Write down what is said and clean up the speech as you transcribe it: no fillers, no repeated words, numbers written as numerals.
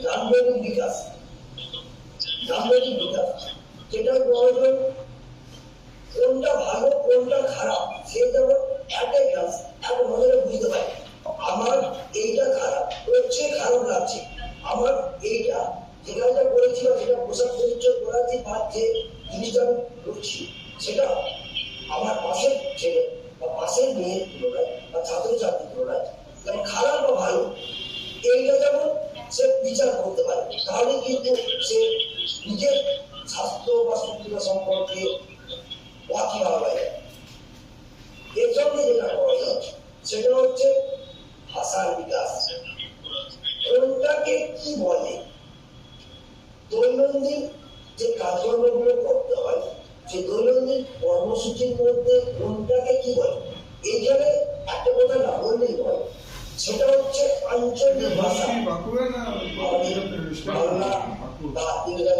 নান্দনিক বিকাশ, নান্দনিক বিকাশ যেটা প্রয়োজন, কোনটা ভালো কোনটা খারাপ সে যেমন একটা ক্লাস এক মনে বুঝতে পারে। আমার এইটা খারাপ হচ্ছে, খারাপ লাগছে, আমার এইটা যেটা করেছি বা যেটা পোশাক পরিচয় করাচ্ছি বা যে জিনিসটা আমি করছি সেটা আমার পাশের ছেলে বা পাশের মেয়ের তুলনায় বা ছাত্রছাত্রীর তুলনায় যেমন খারাপ বা ভালো এইটা যেমন সে বিচার করতে পারে, তাহলে কিন্তু সে নিজের স্বাস্থ্য বা সুস্থতা সম্পর্কে ওয়াকিবহাল হয়ে যায়। এর সঙ্গে যেটা প্রয়োজন সেটা হচ্ছে ভাষার বিকাশ। কোনটাকে কি বলে, দৈনন্দিন যে কাজকর্মগুলো করতে হয় সেই দৈনন্দিন কর্মসূচির মধ্যে কোনটাকে কি বলে, এইখানে একটা কথা না বললেই হয়, সেটা হচ্ছে আঞ্চলিক ভাষা। বাংলা বা ইংরেজি